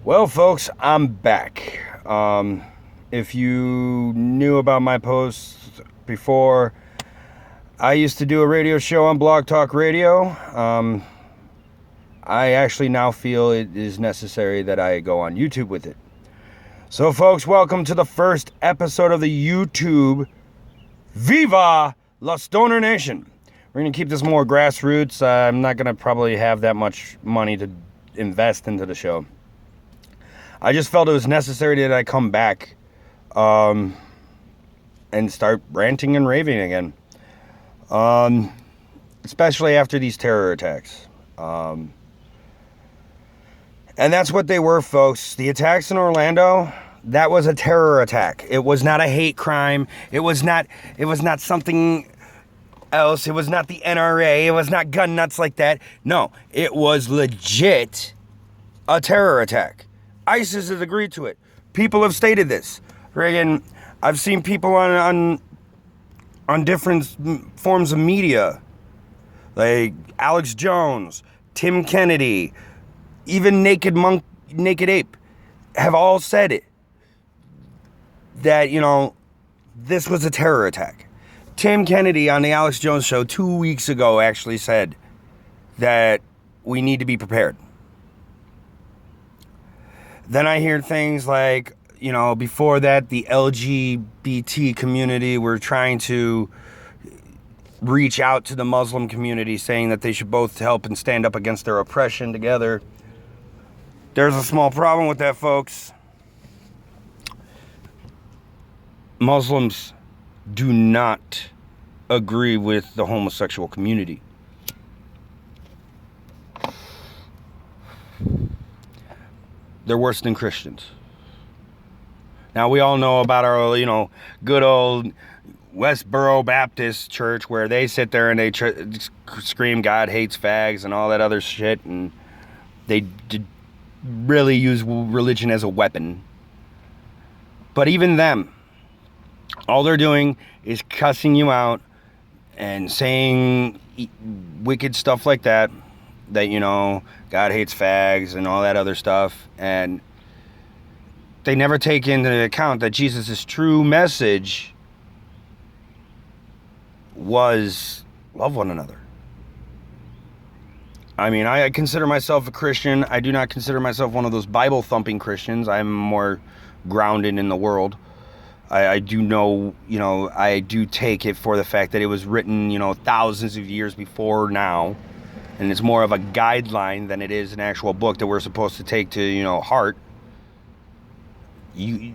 Well, folks, I'm back. If you knew about my posts before, I used to do a radio show on Blog Talk Radio. I actually now feel it is necessary that I go on YouTube with it. So, folks, welcome to the first episode of the YouTube Viva La Stoner Nation. We're going to keep this more grassroots. I'm not going to probably have that much money to invest into the show. I just felt it was necessary that I come back and start ranting and raving again. Especially after these terror attacks. And that's what they were, folks. The attacks in Orlando, that was a terror attack. It was not a hate crime. It was not something else. It was not the NRA. It was not gun nuts like that. No, it was legit a terror attack. ISIS has agreed to it. People have stated this. Friggin', I've seen people on different forms of media, like Alex Jones, Tim Kennedy, even Naked Ape, have all said it. That, this was a terror attack. Tim Kennedy on the Alex Jones show 2 weeks ago actually said that we need to be prepared. Then I hear things like, before that, the LGBT community were trying to reach out to the Muslim community, saying that they should both help and stand up against their oppression together. There's a small problem with that, folks. Muslims do not agree with the homosexual community. They're worse than Christians. Now, we all know about our, good old Westboro Baptist Church, where they sit there and they scream God hates fags and all that other shit, and they really use religion as a weapon. But even them, all they're doing is cussing you out and saying wicked stuff like that, God hates fags and all that other stuff. And they never take into account that Jesus' true message was love one another. I mean, I consider myself a Christian. I do not consider myself one of those Bible-thumping Christians. I'm more grounded in the world. I do know, I do take it for the fact that it was written, thousands of years before now. And it's more of a guideline than it is an actual book that we're supposed to take to, heart. You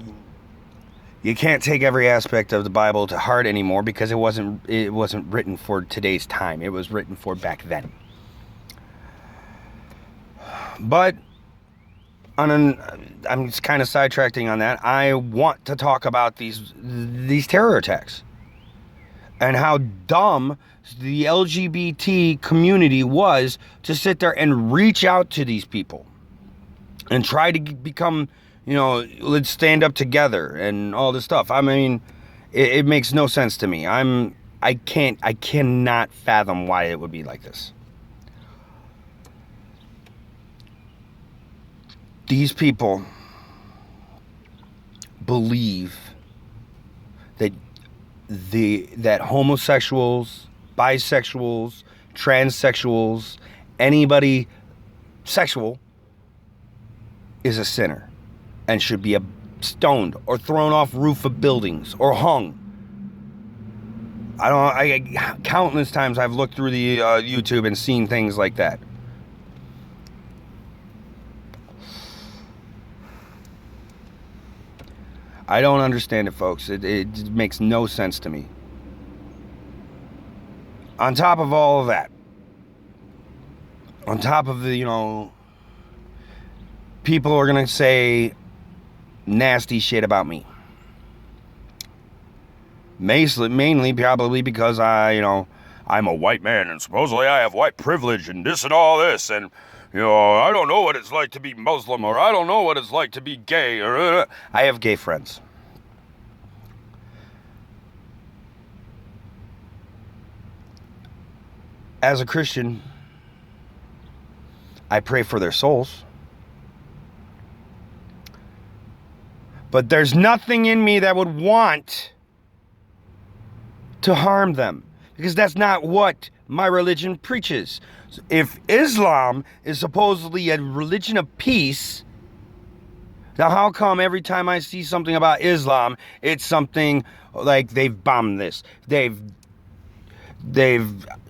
can't take every aspect of the Bible to heart anymore, because it wasn't written for today's time. It was written for back then. But I'm just kind of sidetracking on that. I want to talk about these terror attacks and how dumb the LGBT community was to sit there and reach out to these people and try to become, let's stand up together and all this stuff. I mean, it makes no sense to me. I cannot fathom why it would be like this. These people believe that homosexuals, bisexuals, transsexuals, anybody sexual is a sinner and should be stoned or thrown off roof of buildings or hung. Countless times I've looked through the YouTube and seen things like that. I don't understand it, folks. It makes no sense to me. On top of all of that, on top of the, people are going to say nasty shit about me. Mainly probably because I'm a white man and supposedly I have white privilege and this and all this, and I don't know what it's like to be Muslim, or I don't know what it's like to be gay, or I have gay friends. As a Christian, I pray for their souls. But there's nothing in me that would want to harm them, because that's not what my religion preaches. If Islam is supposedly a religion of peace, now how come every time I see something about Islam, it's something like they've bombed this, they've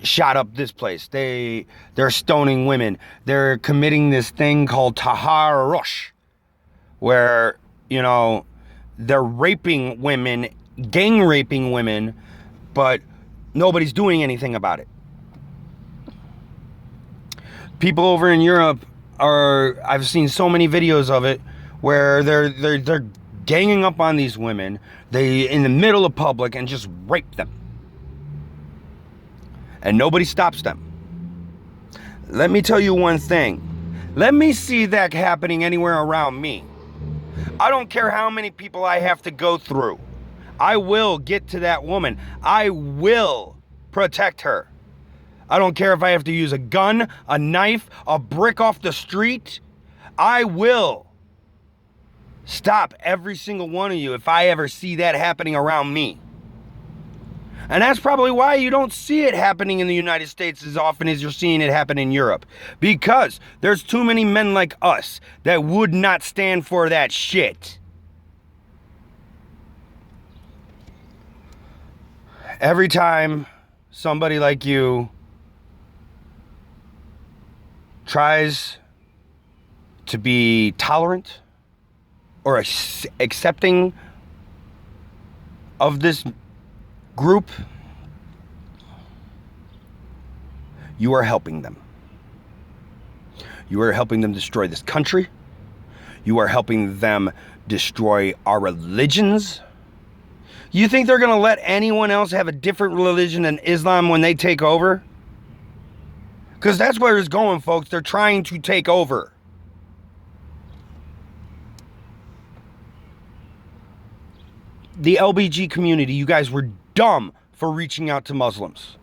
shot up this place, they're stoning women, they're committing this thing called taharrush, where, you know, they're raping women, gang raping women, but nobody's doing anything about it. People over in Europe I've seen so many videos of it where they're ganging up on these women, they in the middle of public, and just rape them. And nobody stops them. Let me tell you one thing. Let me see that happening anywhere around me. I don't care how many people I have to go through. I will get to that woman. I will protect her. I don't care if I have to use a gun, a knife, a brick off the street. I will stop every single one of you if I ever see that happening around me. And that's probably why you don't see it happening in the United States as often as you're seeing it happen in Europe. Because there's too many men like us that would not stand for that shit. Every time somebody like you tries to be tolerant or accepting of this group, you are helping them. You are helping them destroy this country. You are helping them destroy our religions. You think they're going to let anyone else have a different religion than Islam when they take over? Because that's where it's going, folks. They're trying to take over. The LBG community, you guys were dumb for reaching out to Muslims.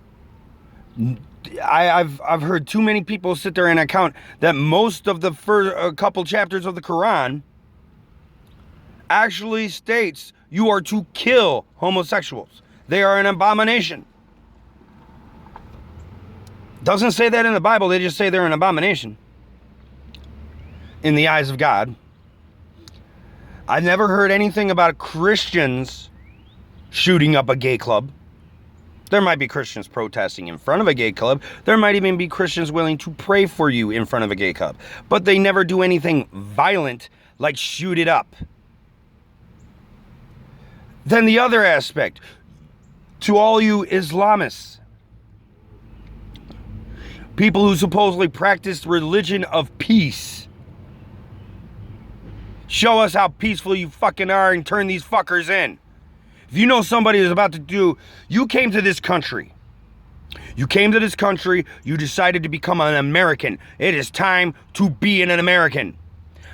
I've heard too many people sit there and account that most of the first couple chapters of the Quran actually states you are to kill homosexuals. They are an abomination. Doesn't say that in the Bible, they just say they're an abomination in the eyes of God. I've never heard anything about Christians shooting up a gay club. There might be Christians protesting in front of a gay club. There might even be Christians willing to pray for you in front of a gay club. But they never do anything violent like shoot it up. Then the other aspect, to all you Islamists, people who supposedly practice religion of peace, show us how peaceful you fucking are and turn these fuckers in. If you know somebody is about to do, you came to this country. You came to this country, you decided to become an American. It is time to be an American.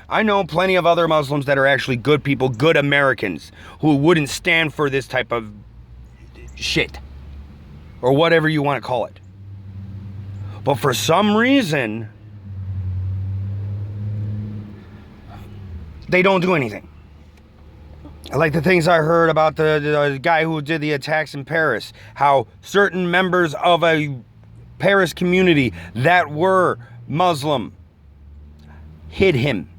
I know plenty of other Muslims that are actually good people, good Americans, who wouldn't stand for this type of shit, or whatever you want to call it. But for some reason, they don't do anything. Like the things I heard about the guy who did the attacks in Paris, how certain members of a Paris community that were Muslim hid him.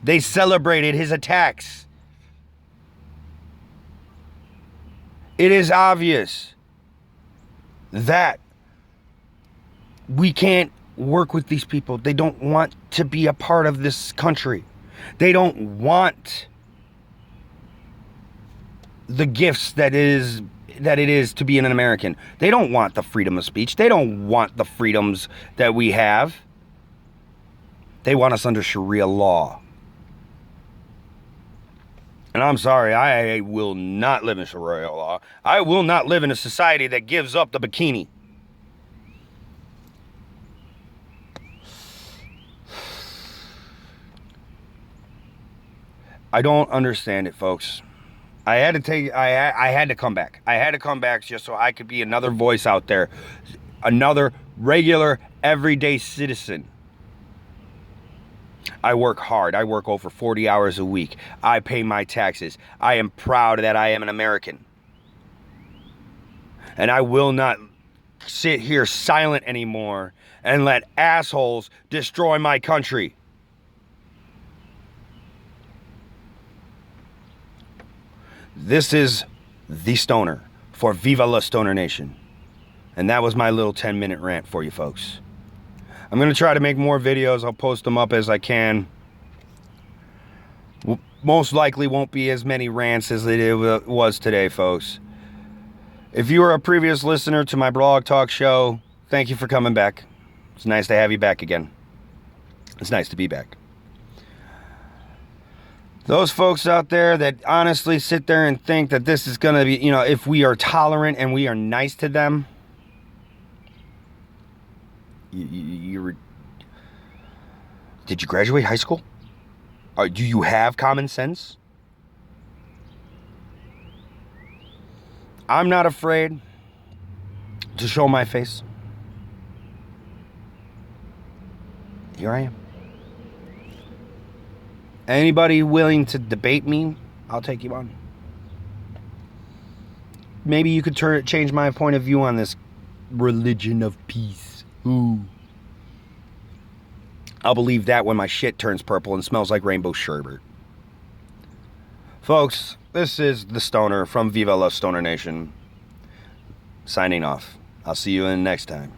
They celebrated his attacks. It is obvious that we can't work with these people. They don't want to be a part of this country. They don't want the gifts that it is to be an American. They don't want the freedom of speech. They don't want the freedoms that we have. They want us under Sharia law. And I'm sorry, I will not live in Sharia law. I will not live in a society that gives up the bikini. I don't understand it, folks. I had to come back. I had to come back just so I could be another voice out there. Another regular, everyday citizen. I work hard. I work over 40 hours a week. I pay my taxes. I am proud that I am an American. And I will not sit here silent anymore and let assholes destroy my country. This is the Stoner for Viva la Stoner Nation. And that was my little 10-minute rant for you folks. I'm going to try to make more videos. I'll post them up as I can. Most likely won't be as many rants as it was today, folks. If you were a previous listener to my blog talk show, thank you for coming back. It's nice to have you back again. It's nice to be back. Those folks out there that honestly sit there and think that this is going to be, you know, if we are tolerant and we are nice to them, did you graduate high school? Do you have common sense? I'm not afraid to show my face. Here I am. Anybody willing to debate me, I'll take you on. Maybe you could change my point of view on this religion of peace. Ooh. I'll believe that when my shit turns purple and smells like rainbow sherbet. Folks, this is the Stoner from Viva la Stoner Nation. Signing off. I'll see you in the next time.